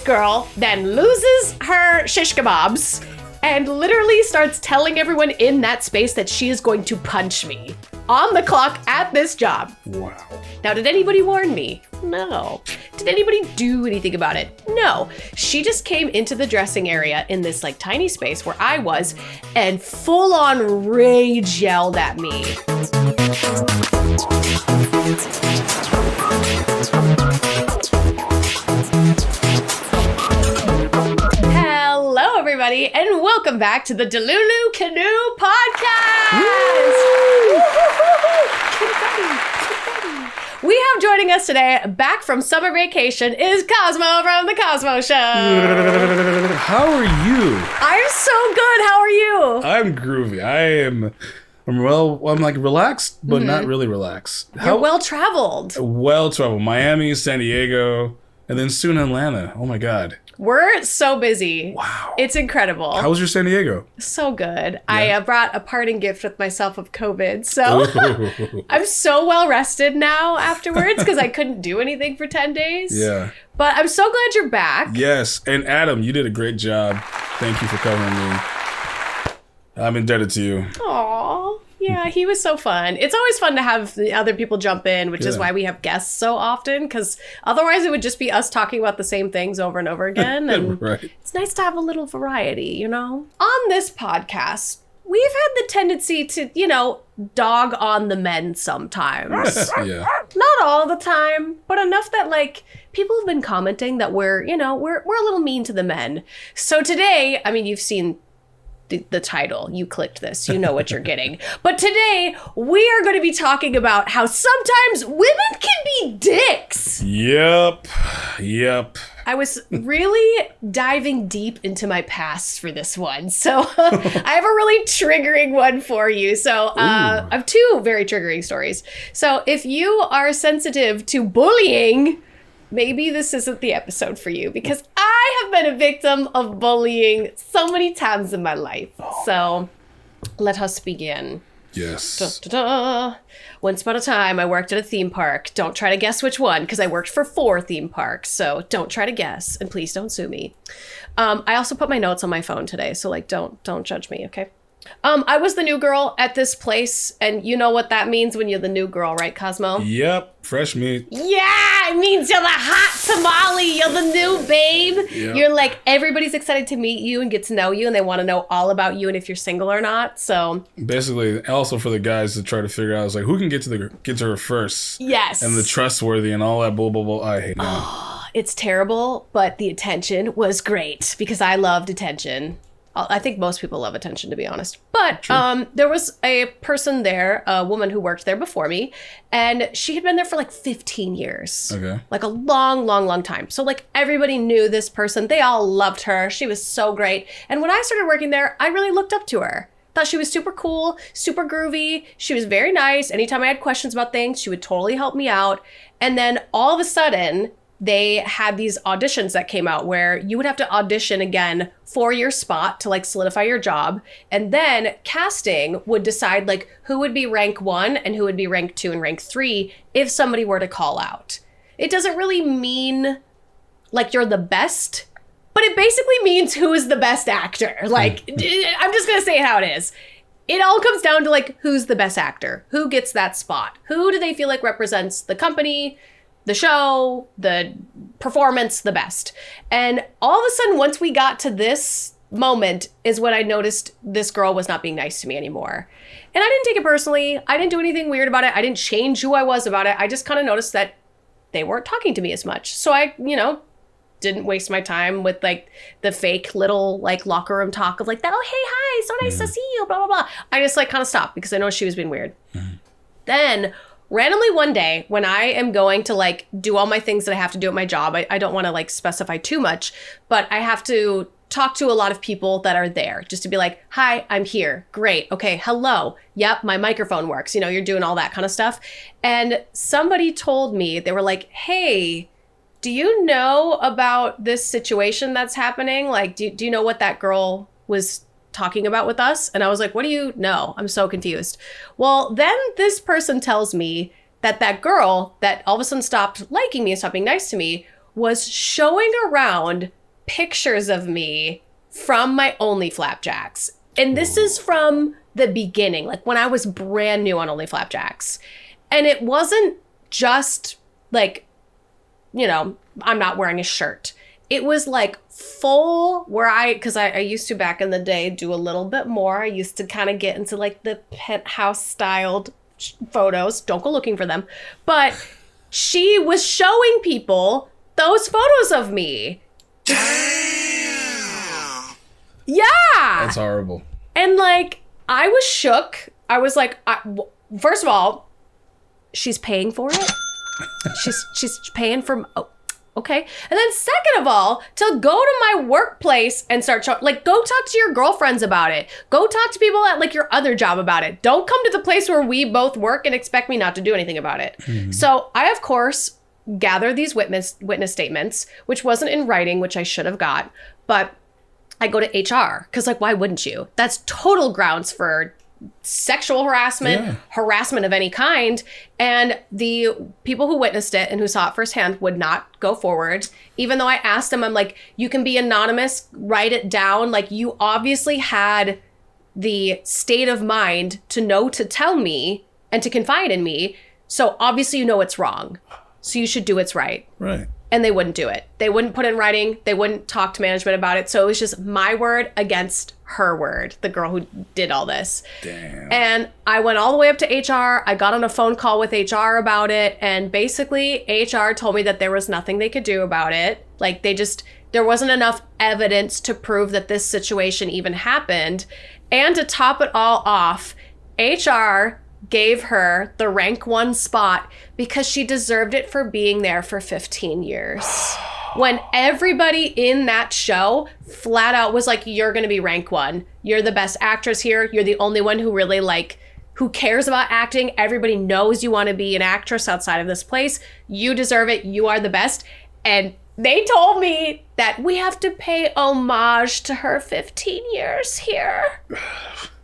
girl then loses her shish kebabs and literally starts telling everyone in that space that she is going to punch me on the clock at this job. Wow. Now, did anybody warn me? No. Did anybody do anything about it? No. She just came into the dressing area in this like tiny space where I was and full on rage yelled at me. Hello, everybody, and welcome back to the DeluluCanoe Podcast. We have joining us today, back from summer vacation, is Cosmo from the Cosmo Show. How are you? I'm so good. How are you? I'm groovy. I'm like relaxed, but not really relaxed. You're well-traveled. Well-traveled. Miami, San Diego, and then soon Atlanta. Oh my God. We're so busy. Wow. It's incredible. How was your San Diego? So good. Yeah. I brought a parting gift with myself of COVID, so I'm so well rested now afterwards because I couldn't do anything for 10 days. Yeah. But I'm so glad you're back. Yes. And Adam, you did a great job. Thank you for covering me. I'm indebted to you. Aw. Yeah, he was so fun. It's always fun to have the other people jump in, which is why we have guests so often, because otherwise it would just be us talking about the same things over and over again. And Right. It's nice to have a little variety, you know? On this podcast, we've had the tendency to, dog on the men sometimes. Yeah. Not all the time, but enough that, people have been commenting that we're a little mean to the men. So today, you've seen the title. You clicked this. You know what you're getting. But today, we are going to be talking about how sometimes women can be dicks. Yep. I was really diving deep into my past for this one. So I have a really triggering one for you. So I have two very triggering stories. So if you are sensitive to bullying, maybe this isn't the episode for you, because I have been a victim of bullying so many times in my life. So let us begin. Yes. Da-da-da. Once upon a time, I worked at a theme park. Don't try to guess which one, because I worked for 4 theme parks. So don't try to guess, and please don't sue me. I also put my notes on my phone today, so don't judge me, okay? I was the new girl at this place, and you know what that means when you're the new girl, right, Cosmo? Yep. Fresh meat. Yeah, it means you're the hot tamale. You're the new babe. Yep. You're like, everybody's excited to meet you and get to know you, and they want to know all about you and if you're single or not. So basically, also for the guys to try to figure out, like, who can get to her first? Yes. And the trustworthy and all that bull. I hate that. It's terrible, but the attention was great because I loved attention. I think most people love attention, to be honest. But there was a person there, a woman who worked there before me, and she had been there for 15 years. Okay. A long time. So everybody knew this person. They all loved her. She was so great. And when I started working there, I really looked up to her. Thought she was super cool, super groovy. She was very nice. Anytime I had questions about things, she would totally help me out. And then all of a sudden, they had these auditions that came out where you would have to audition again for your spot to solidify your job. And then casting would decide who would be rank 1 and who would be rank 2 and rank 3 if somebody were to call out. It doesn't really mean you're the best, but it basically means who is the best actor. I'm just going to say it how it is. It all comes down to who's the best actor, who gets that spot, who do they feel represents the company, the show, the performance, the best. And all of a sudden, once we got to this moment is when I noticed this girl was not being nice to me anymore. And I didn't take it personally. I didn't do anything weird about it. I didn't change who I was about it. I just kind of noticed that they weren't talking to me as much. So I, didn't waste my time with the fake little locker room talk of oh, hey, hi, so nice to see you, blah, blah, blah. I just kind of stopped because I know she was being weird. Then randomly one day when I am going to do all my things that I have to do at my job, I don't want to specify too much, but I have to talk to a lot of people that are there just to be hi, I'm here. Great. Okay. Hello. Yep. My microphone works. You're doing all that kind of stuff. And somebody told me, they were hey, do you know about this situation that's happening? Do you know what that girl was talking about with us? And I was what do you know? I'm so confused. Well, then this person tells me that girl that all of a sudden stopped liking me and stopped being nice to me was showing around pictures of me from my Only Flapjacks. And this is from the beginning, like when I was brand new on Only Flapjacks. And it wasn't just like, you know, I'm not wearing a shirt. It was like full because I used to back in the day do a little bit more. I used to kind of get into like the penthouse styled photos. Don't go looking for them. But she was showing people those photos of me. Yeah. That's horrible. And like, I was shook. I was like, first of all, she's paying for it. she's paying for, okay. And then second of all, to go to my workplace and start like, go talk to your girlfriends about it. Go talk to people at like your other job about it. Don't come to the place where we both work and expect me not to do anything about it. Mm-hmm. So I, of course, gathered these witness statements, which wasn't in writing, which I should have got, but I go to HR because like, why wouldn't you? That's total grounds for sexual harassment, harassment of any kind. And the people who witnessed it and who saw it firsthand would not go forward. Even though I asked them, I'm like, you can be anonymous, write it down. Like, you obviously had the state of mind to know to tell me and to confide in me. So obviously you know it's wrong. So you should do what's right. Right. And they wouldn't do it. They wouldn't put in writing. They wouldn't talk to management about it. So it was just my word against her word, the girl who did all this. Damn. And I went all the way up to HR. I got on a phone call with HR about it. And basically, HR told me that there was nothing they could do about it. Like, there wasn't enough evidence to prove that this situation even happened. And to top it all off, HR gave her the rank 1 spot because she deserved it for being there for 15 years. When everybody in that show flat out was like, you're going to be rank 1. You're the best actress here. You're the only one who really who cares about acting. Everybody knows you want to be an actress outside of this place. You deserve it. You are the best. And they told me that we have to pay homage to her 15 years here.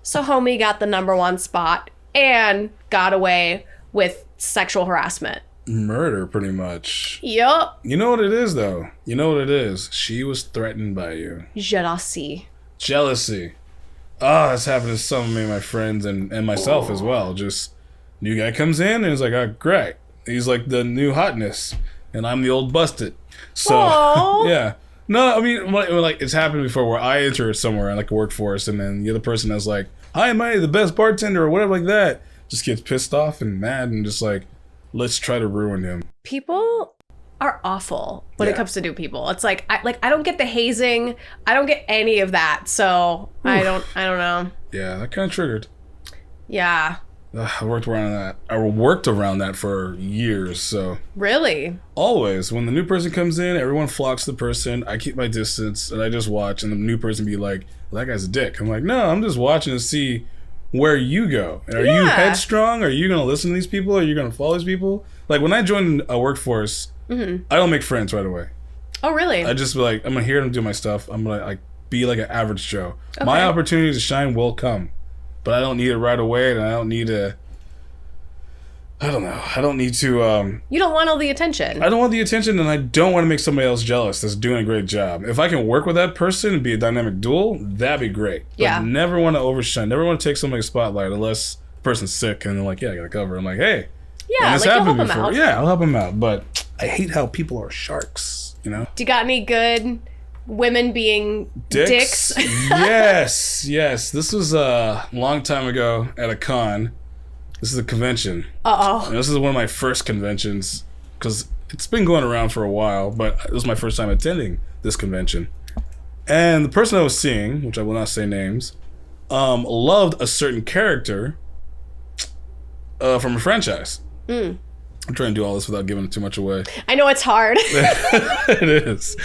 So homie got the number 1 spot and got away with sexual harassment. Murder, pretty much. Yup. You know what it is, though? You know what it is? She was threatened by you. Jealousy. Oh, that's happened to some of my friends and myself as well. Just, new guy comes in and he's like, oh, great. He's like the new hotness. And I'm the old busted. So, yeah. No, I mean, like, it's happened before where I enter somewhere in like a workforce and then the other person is like, hi, am I the best bartender or whatever like that? Just gets pissed off and mad and just like, let's try to ruin him. People are awful when it comes to new people. It's like I don't get the hazing. I don't get any of that. So I don't know. Yeah, that kind of triggered. Yeah. I worked around that for years. So really, always when the new person comes in, everyone flocks to the person. I keep my distance and I just watch, and the new person be like, well, that guy's a dick. I'm like, no, I'm just watching to see where you go. Are you headstrong? Are you going to listen to these people? Are you going to follow these people? Like, when I join a workforce, I don't make friends right away. Oh, really? I just be like, I'm going to hear them do my stuff. I'm going to like be like an average Joe. Okay. My opportunity to shine will come, but I don't need it right away, and I don't need to... I don't know. I don't need to... You don't want all the attention. I don't want the attention, and I don't want to make somebody else jealous that's doing a great job. If I can work with that person and be a dynamic duel, that'd be great. But yeah. Never want to overshine. Never want to take somebody's spotlight unless the person's sick, and they're like, yeah, I got to cover. I'm like, hey. Yeah, like, you'll help them out. Yeah, I'll help them out. But I hate how people are sharks, you know? Do you got any good women being dicks? Yes. This was a long time ago at a con. This is a convention. Uh-oh. This is one of my first conventions, because it's been going around for a while, but it was my first time attending this convention. And the person I was seeing, which I will not say names, loved a certain character from a franchise. I'm trying to do all this without giving too much away. I know it's hard. It is.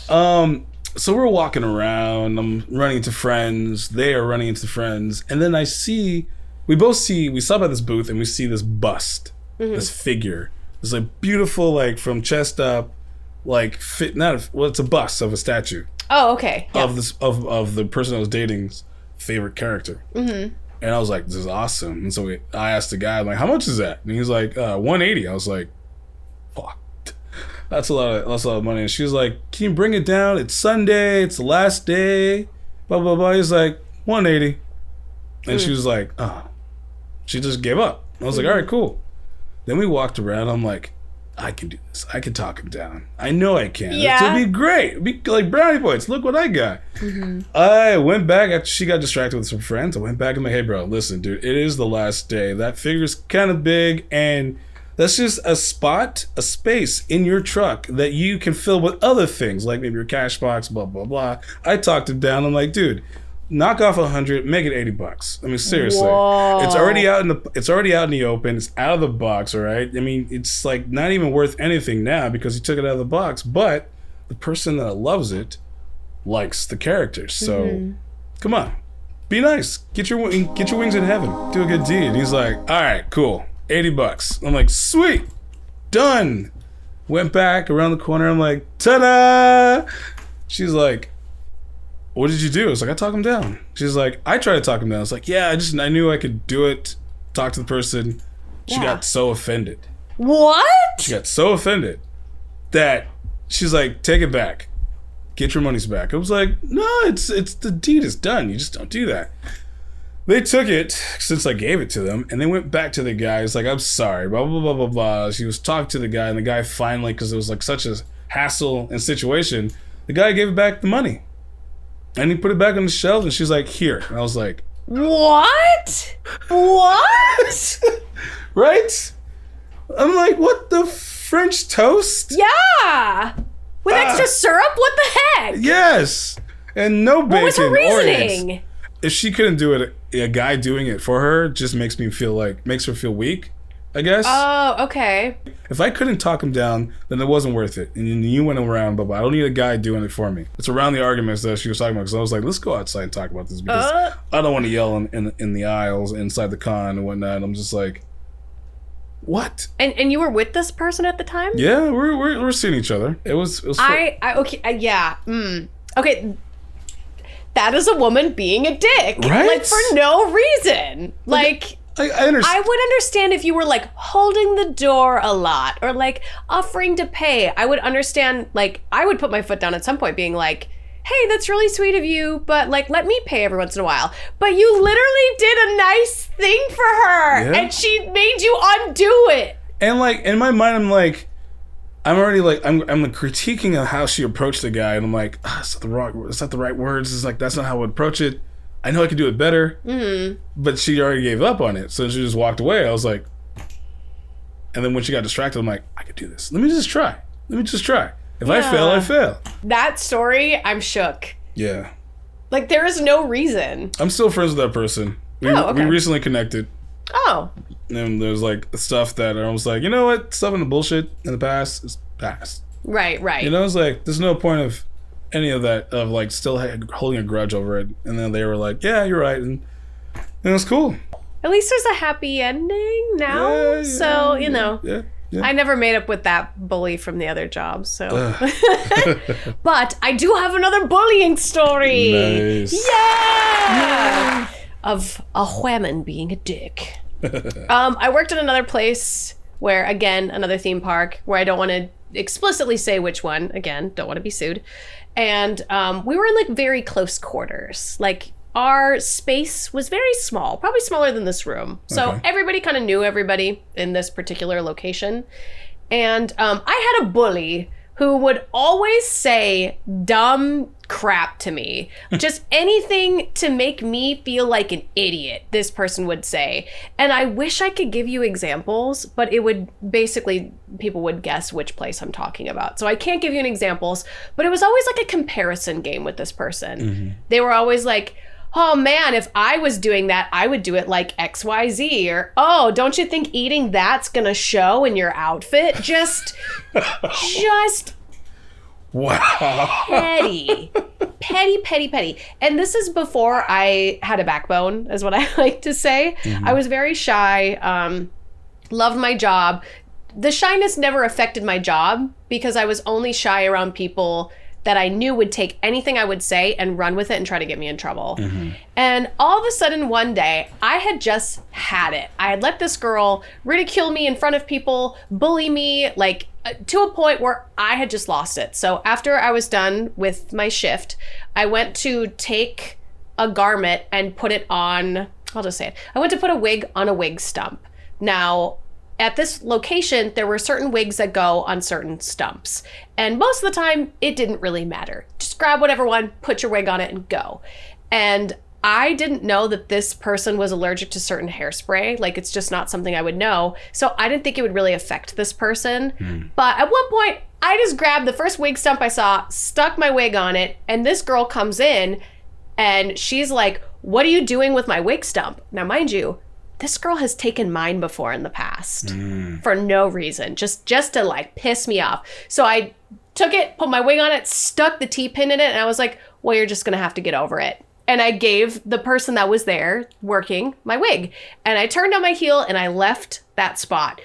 So we're walking around. I'm running into friends. They are running into friends. And then we stop at this booth and we see this bust, this figure. It's like beautiful, like from chest up, like it's a bust of a statue. Oh, okay. Yep. Of the person I was dating's favorite character. And I was like, this is awesome. And so I asked the guy, I'm like, how much is that? And he's like, $180. I was like, fuck. That's a lot of money. And she was like, can you bring it down? It's Sunday. It's the last day. Blah, blah, blah. He's like, 180. And she was like, oh. She just gave up. I was like, all right, cool. Then we walked around. I'm like, I can do this. I can talk him down. I know I can. Yeah. It'll be great. It'll be like brownie points. Look what I got. I went back after she got distracted with some friends. I went back and I'm like, hey, bro, listen, dude, it is the last day. That figure's kind of big, and that's just a space in your truck that you can fill with other things, like maybe your cash box, blah, blah, blah. I talked him down. I'm like, dude, knock off $100, make it $80. I mean, seriously. Whoa. It's already out in the open. It's out of the box, all right? I mean, it's like not even worth anything now because he took it out of the box, but the person that loves it likes the characters. So come on. Be nice. Get your wings in heaven. Do a good deed. And he's like, all right, cool. $80. I'm like, sweet. Done. Went back around the corner. I'm like, ta-da! She's like, what did you do? I was like, I talked him down. She's like, I tried to talk him down. I was like, yeah, I knew I could do it. Talk to the person. She got so offended. What? She got so offended that she's like, take it back. Get your monies back. I was like, no, it's the deed is done. You just don't do that. They took it since I gave it to them, and they went back to the guy. He's like, I'm sorry, blah, blah, blah, blah, blah. She was talking to the guy, and the guy finally, because it was like such a hassle and situation, the guy gave back the money. And he put it back on the shelf, and she's like, here. And I was like, what? What? Right? I'm like, what the French toast? Yeah. With extra syrup? What the heck? Yes. And no bacon. What was her or reasoning? eggs. If she couldn't do it, a guy doing it for her just makes her feel weak, I guess. Oh, okay. If I couldn't talk him down, then it wasn't worth it. And you went around, but I don't need a guy doing it for me. It's around the arguments that she was talking about. Because I was like, let's go outside and talk about this. Because I don't want to yell in the aisles inside the con and whatnot. I'm just like, what? And you were with this person at the time? Yeah, we're seeing each other. It was fun. Okay, yeah. Okay, that is a woman being a dick. Right? Like, for no reason. Like, I understand. I would understand if you were, like, holding the door a lot or, like, offering to pay. I would understand, like, I would put my foot down at some point being like, hey, that's really sweet of you, but, like, let me pay every once in a while. But you literally did a nice thing for her, and she made you undo it. And, like, in my mind, I'm like, I'm already like, I'm like critiquing of how she approached the guy, and I'm like, it's not the right words. It's like, that's not how I would approach it. I know I could do it better, but she already gave up on it, so she just walked away. I was like, and then when she got distracted, I'm like, I could do this. Let me just try. If I fail, I fail. That story, I'm shook. Yeah. Like, there is no reason. I'm still friends with that person. We recently connected. Oh. And there's like stuff that I was like, you know what? Stuff in the bullshit in the past is past. Right. You know, it's like, there's no point of any of that, of like still holding a grudge over it. And then they were like, yeah, you're right. And it was cool. At least there's a happy ending now. Yeah, so, you know. Yeah. I never made up with that bully from the other job, so. But I do have another bullying story. Nice. Yeah! Of a woman being a dick. I worked at another place where, again, another theme park, where I don't want to explicitly say which one. Again, don't want to be sued. And we were in, like, very close quarters. Like, our space was very small, probably smaller than this room. So everybody kind of knew everybody in this particular location. And I had a bully who would always say dumb crap to me. Just anything to make me feel like an idiot, this person would say. And I wish I could give you examples, but it would basically, people would guess which place I'm talking about. So I can't give you any examples, but it was always like a comparison game with this person. They were always like, oh man, if I was doing that, I would do it like XYZ. Or, oh, don't you think eating that's gonna show in your outfit? Just wow. Petty. And this is before I had a backbone, is what I like to say. I was very shy, loved my job. The shyness never affected my job because I was only shy around people that I knew would take anything I would say and run with it and try to get me in trouble. And all of a sudden one day, I had just had it. I had let this girl ridicule me in front of people, bully me, like to a point where I had just lost it. So after I was done with my shift, I went to take a garment and put it on, I'll just say it. I went to put a wig on a wig stump. Now, at this location, there were certain wigs that go on certain stumps. And most of the time, it didn't really matter. Just grab whatever one, put your wig on it, and go. And I didn't know that this person was allergic to certain hairspray. Like, it's just not something I would know. So I didn't think it would really affect this person. But at one point, I just grabbed the first wig stump I saw, stuck my wig on it, and this girl comes in, and she's like, "What are you doing with my wig stump?" Now, mind you, this girl has taken mine before in the past for no reason, just to like piss me off. So I took it, put my wig on it, stuck the T-pin in it, and I was like, well, you're just gonna have to get over it. And I gave the person that was there working my wig. And I turned on my heel and I left that spot.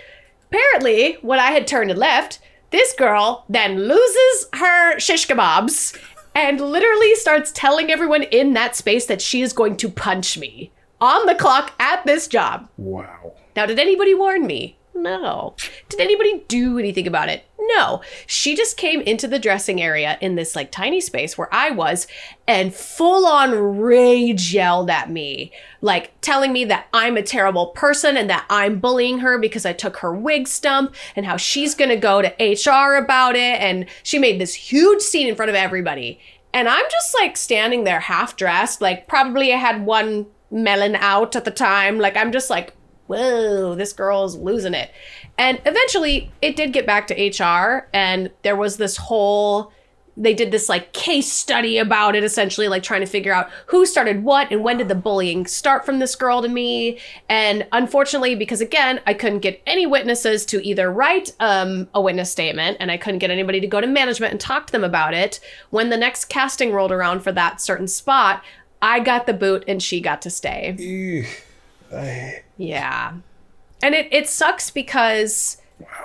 Apparently, when I had turned and left, this girl then loses her shish kebabs and literally starts telling everyone in that space that she is going to punch me on the clock at this job. Wow. Now, did anybody warn me? No. Did anybody do anything about it? No. She just came into the dressing area in this like tiny space where I was and full on rage yelled at me, like telling me that I'm a terrible person and that I'm bullying her because I took her wig stump and how she's going to go to HR about it. And she made this huge scene in front of everybody. And I'm just like standing there half dressed, like probably I had one melon out at the time. Like I'm just like, whoa, this girl's losing it. And eventually it did get back to HR and there was this whole, they did this like case study about it, essentially like trying to figure out who started what and when did the bullying start from this girl to me. And unfortunately, because again, I couldn't get any witnesses to either write a witness statement and I couldn't get anybody to go to management and talk to them about it. When the next casting rolled around for that certain spot, I got the boot and she got to stay. Yeah. And it sucks because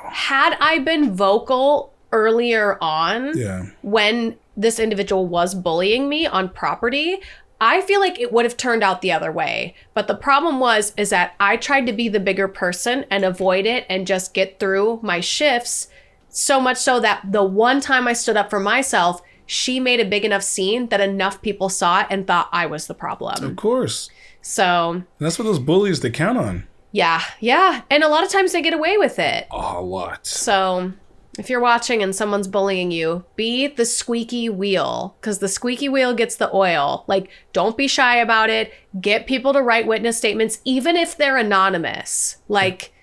had I been vocal earlier on when this individual was bullying me on property, I feel like it would have turned out the other way. But the problem is that I tried to be the bigger person and avoid it and just get through my shifts, so much so that the one time I stood up for myself, she made a big enough scene that enough people saw it and thought I was the problem. Of course. So And that's what those bullies, they count on. Yeah. And a lot of times they get away with it. A lot. So if you're watching and someone's bullying you, be the squeaky wheel, because the squeaky wheel gets the oil. Like, don't be shy about it. Get people to write witness statements, even if they're anonymous. Like,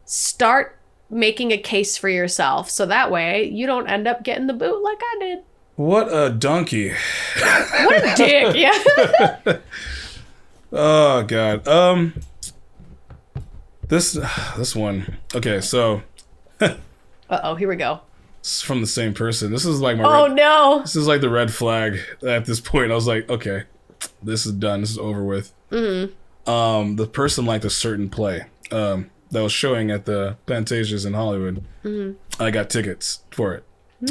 start making a case for yourself. So that way you don't end up getting the boot like I did. What a donkey. What a dick. Yeah. Oh, God. This one. Okay, so. Uh-oh, here we go. It's from the same person. This is like my. No. This is like the red flag at this point. I was like, okay, this is done. This is over with. Mm-hmm. The person liked a certain play that was showing at the Fantasias in Hollywood. Mm-hmm. I got tickets for it.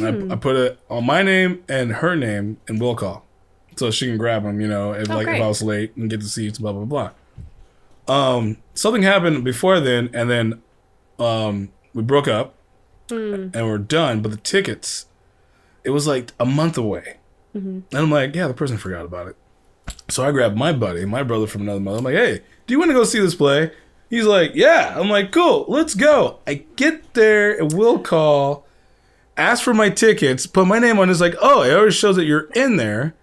I put it on my name and her name and will call, so she can grab them. You know, if if I was late and get the seats. Blah blah blah. Something happened before then, and then we broke up. And we're done, but the tickets, it was like a month away. And I'm like, yeah, the person forgot about it. So I grabbed my buddy, my brother from another mother. I'm like, hey, do you want to go see this play? He's like, yeah. I'm like, cool, let's go. I get there and will call, ask for my tickets, put my name on it. It's like, oh, it already shows that you're in there.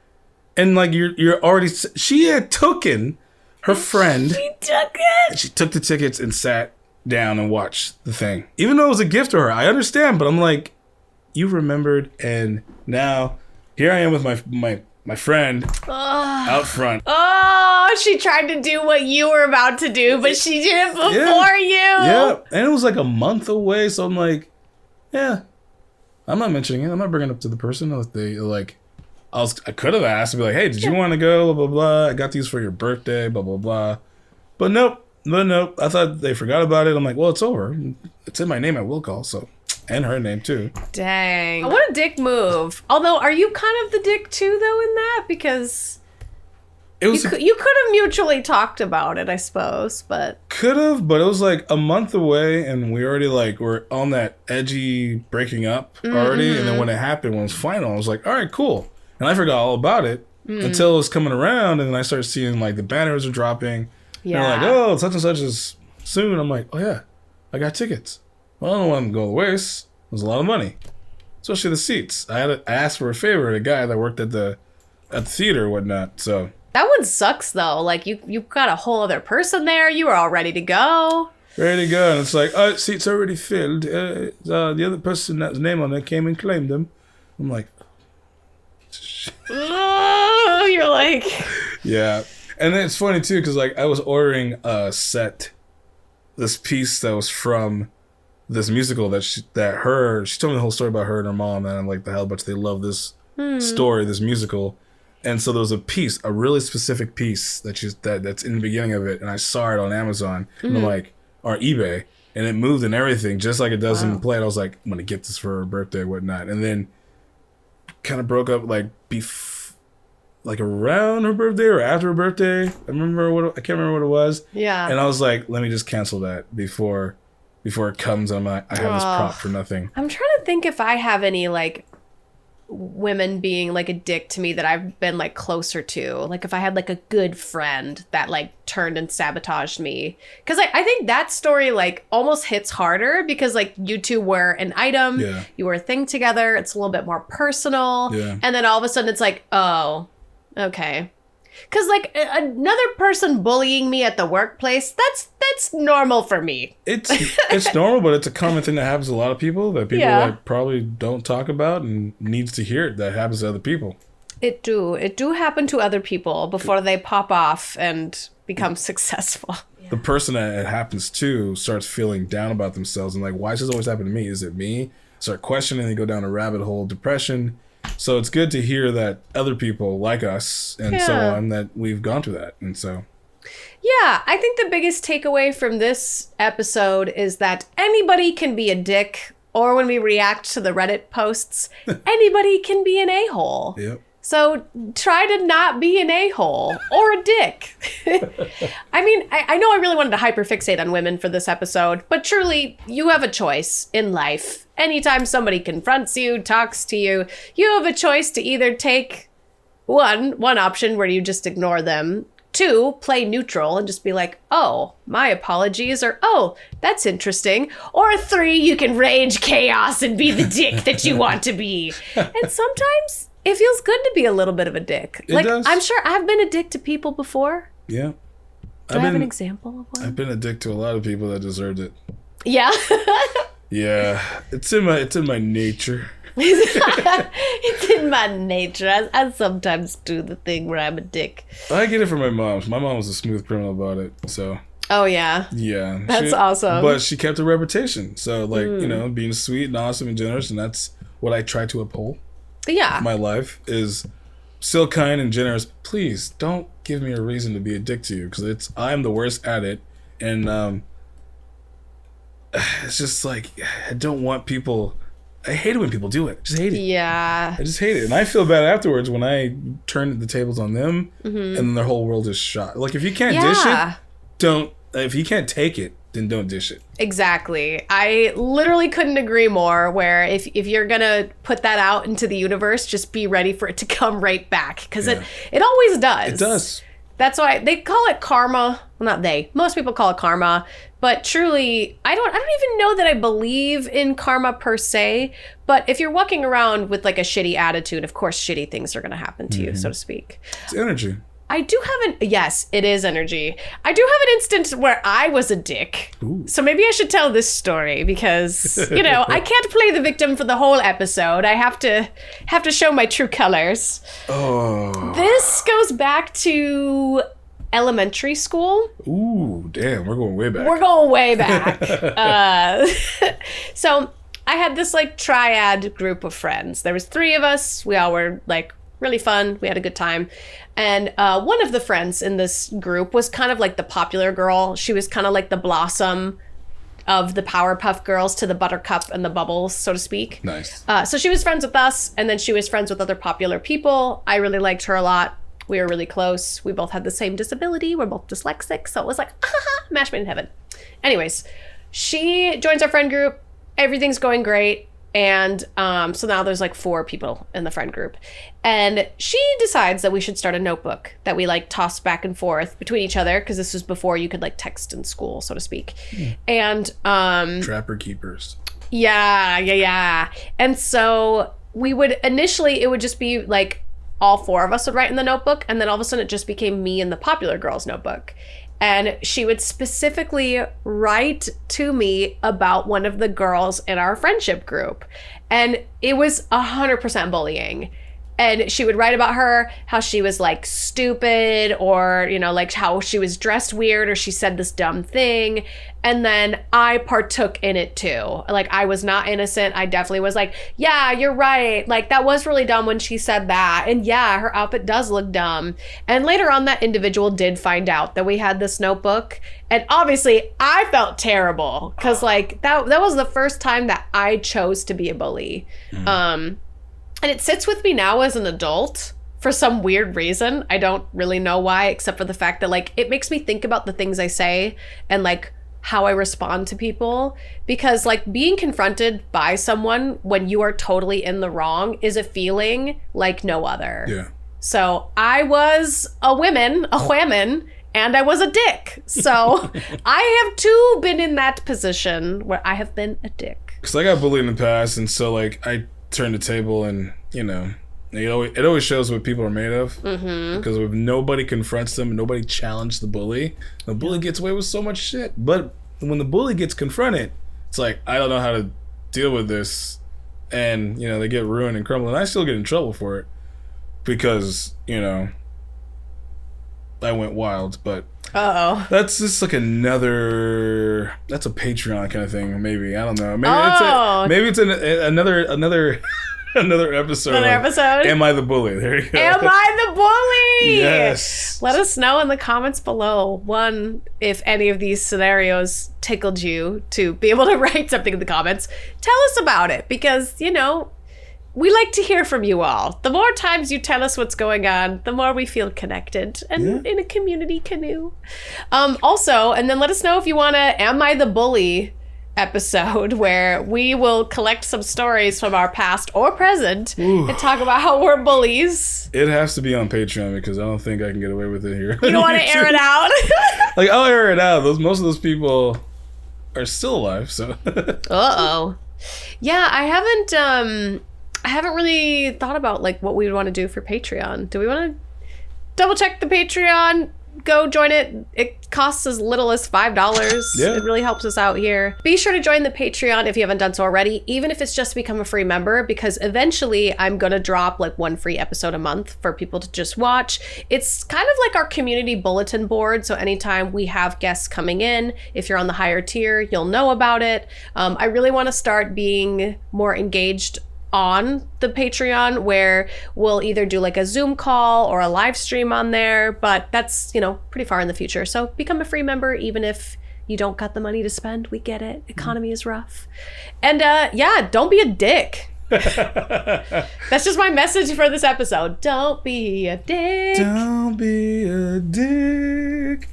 And like, you're already, she had taken her friend. She took it. She took the tickets and sat down and watch the thing, even though it was a gift to her. I understand, but I'm like, you remembered, and now here I am with my friend out front. Oh, she tried to do what you were about to do, but she did it before you. Yeah, and it was like a month away, so I'm like, yeah, I'm not mentioning it. I'm not bringing it up to the person. They like, I could have asked and be like, hey, did you want to go? Blah blah blah. I got these for your birthday. Blah blah blah. But nope. But no, I thought they forgot about it. I'm like, well, it's over. It's in my name. I will call. So, and her name too. Dang. What a dick move. Although, are you kind of the dick too, though, in that? Because It was you could have mutually talked about it, I suppose, but could have, but it was like a month away, and we already like were on that edgy breaking up already. And then when it happened, when it was final, I was like, all right, cool. And I forgot all about it until it was coming around, and then I started seeing like the banners are dropping. Yeah. And they're like, oh, such and such is soon. I'm like, oh yeah, I got tickets. Well, I don't want them to go to waste. It was a lot of money, especially the seats. I asked for a favor to a guy that worked at the theater or whatnot. So that one sucks though. Like you got a whole other person there. You were all ready to go. Ready to go, and it's like, oh, seats already filled. The other person that's name on there came and claimed them. I'm like, oh, you're like, yeah. And then it's funny too, because like I was ordering this piece that was from this musical that she told me the whole story about her and her mom, and I'm like, the hell, but they love this story, this musical. And so there was a really specific piece that's in the beginning of it, and I saw it on Amazon, and I'm like, or eBay, and it moved and everything, just like it does in the play. And I was like, I'm gonna get this for her birthday or whatnot, and then kind of broke up like like around her birthday or after her birthday. I can't remember what it was. Yeah. And I was like, let me just cancel that before it comes. And I have this prop for nothing. I'm trying to think if I have any like women being like a dick to me that I've been like closer to. Like if I had like a good friend that like turned and sabotaged me. Because I think that story like almost hits harder because like you two were an item. Yeah. You were a thing together. It's a little bit more personal. Yeah. And then all of a sudden it's like, oh, okay. Because like another person bullying me at the workplace, that's normal for me. It's normal, but it's a common thing that happens to a lot of people that like probably don't talk about and needs to hear it. That happens to other people. It do happen to other people before they pop off and become successful. The person that it happens to starts feeling down about themselves and like, why does this always happen to me? Is it me? Start questioning, they go down a rabbit hole, depression. So it's good to hear that other people like us and so on, that we've gone through that. And so. Yeah, I think the biggest takeaway from this episode is that anybody can be a dick, or when we react to the Reddit posts, anybody can be an a-hole. Yep. So try to not be an a-hole or a dick. I mean, I know I really wanted to hyperfixate on women for this episode, but truly, you have a choice in life. Anytime somebody confronts you, talks to you, you have a choice to either take one option where you just ignore them, 2, play neutral and just be like, oh, my apologies, or oh, that's interesting, or 3, you can rage chaos and be the dick that you want to be. And sometimes it feels good to be a little bit of a dick. It does. I'm sure I've been a dick to people before. Yeah. Do I have an example of one? I've been a dick to a lot of people that deserved it. Yeah. Yeah. It's in my nature. It's in my nature. I sometimes do the thing where I'm a dick. I get it from my mom. My mom was a smooth criminal about it, so. Oh, yeah. Yeah. That's awesome. But she kept her reputation. So, like, being sweet and awesome and generous, and that's what I try to uphold. Yeah. My life is still kind and generous. Please don't give me a reason to be a dick to you, because I'm the worst at it. And it's just like, I don't want people. I hate it when people do it. I just hate it. Yeah. I just hate it. And I feel bad afterwards when I turn the tables on them and then their whole world is shot. Like, if you can't dish it, don't. If you can't take it, then don't dish it. Exactly. I literally couldn't agree more, where if you're going to put that out into the universe, just be ready for it to come right back. Because it always does. It does. That's why they call it karma. Well, not they. Most people call it karma. But truly, I don't even know that I believe in karma per se. But if you're walking around with like a shitty attitude, of course, shitty things are going to happen to you, so to speak. It's energy. I do have yes, it is energy. I do have an instance where I was a dick. Ooh. So maybe I should tell this story because, I can't play the victim for the whole episode. I have to show my true colors. Oh. This goes back to elementary school. Ooh, damn, we're going way back. We're going way back. So I had this like triad group of friends. There was 3 of us. We all were like really fun. We had a good time. And one of the friends in this group was kind of like the popular girl. She was kind of like the Blossom of the Powerpuff Girls to the Buttercup and the Bubbles, so to speak. Nice. So she was friends with us, and then she was friends with other popular people. I really liked her a lot. We were really close. We both had the same disability. We're both dyslexic. So it was like, match made in heaven. Anyways, she joins our friend group. Everything's going great. And so now there's like 4 people in the friend group. And she decides that we should start a notebook that we like toss back and forth between each other, because this was before you could like text in school, so to speak. And Trapper keepers. Yeah. And so we would initially, it would just be like all 4 of us would write in the notebook. And then all of a sudden it just became me and the popular girls notebook. And she would specifically write to me about one of the girls in our friendship group. And it was 100% bullying. And she would write about her, how she was like stupid, or, you know, like how she was dressed weird, or she said this dumb thing. And then I partook in it too. Like, I was not innocent. I definitely was like, yeah, you're right. Like, that was really dumb when she said that. And yeah, her outfit does look dumb. And later on, that individual did find out that we had this notebook. And obviously, I felt terrible because like that was the first time that I chose to be a bully. And it sits with me now as an adult for some weird reason. I don't really know why, except for the fact that like it makes me think about the things I say and like how I respond to people. Because like being confronted by someone when you are totally in the wrong is a feeling like no other. Yeah. So I was a whammon, and I was a dick. So I have too been in that position where I have been a dick. Because I got bullied in the past, and so like I turn the table, and you know, it always shows what people are made of. Because if nobody confronts them, nobody challenged the bully gets away with so much shit. But when the bully gets confronted, it's like, I don't know how to deal with this, and you know, they get ruined and crumbled, and I still get in trouble for it because, you know, I went wild. But that's just like that's a Patreon kind of thing, maybe. I don't know. Maybe it's another episode. Another episode? Am I the bully? There you go. Am I the bully? Yes. Let us know in the comments below, one, if any of these scenarios tickled you to be able to write something in the comments. Tell us about it, because, you know, we like to hear from you all. The more times you tell us what's going on, the more we feel connected and in a community canoe. Also, and then let us know if you want to Am I the Bully episode, where we will collect some stories from our past or present and talk about how we're bullies. It has to be on Patreon, because I don't think I can get away with it here. You don't want to air it out? Like, I'll air it out. Most of those people are still alive, so. Yeah, I haven't really thought about like what we would want to do for Patreon. Do we want to double check the Patreon? Go join it. It costs as little as $5. Yeah. It really helps us out here. Be sure to join the Patreon if you haven't done so already, even if it's just to become a free member, because eventually I'm going to drop like 1 free episode a month for people to just watch. It's kind of like our community bulletin board. So anytime we have guests coming in, if you're on the higher tier, you'll know about it. I really want to start being more engaged on the Patreon, where we'll either do like a Zoom call or a live stream on there, but that's, you know, pretty far in the future. So become a free member, even if you don't got the money to spend. We get it. Economy is rough. And yeah, don't be a dick. That's just my message for this episode. Don't be a dick. Don't be a dick.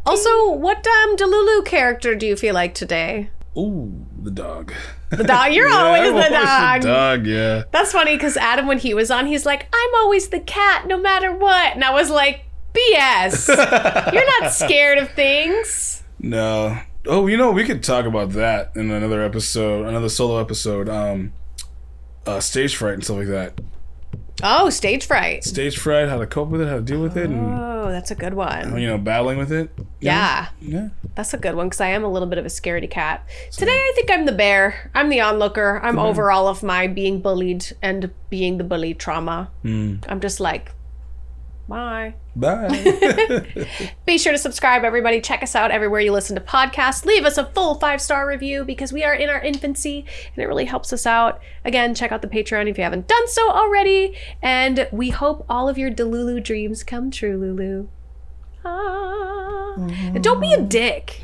Also, what Delulu character do you feel like today? Ooh, the dog. The dog? You're always the dog. The dog, yeah. That's funny, because Adam, when he was on, he's like, I'm always the cat no matter what. And I was like, BS. You're not scared of things. No. Oh, you know, we could talk about that in another episode, another solo episode. Stage fright and stuff like that. Oh, stage fright. Stage fright, how to cope with it, how to deal with it. Oh, that's a good one. You know, battling with it. Yeah. Yeah. That's a good one, because I am a little bit of a scaredy cat. Today, I think I'm the bear. I'm the onlooker. I'm over all of my being bullied and being the bully trauma. I'm just like, bye. Bye. Be sure to subscribe, everybody. Check us out everywhere you listen to podcasts. Leave us a full 5-star review, because we are in our infancy and it really helps us out. Again, check out the Patreon if you haven't done so already. And we hope all of your Delulu dreams come true, Lulu. And don't be a dick.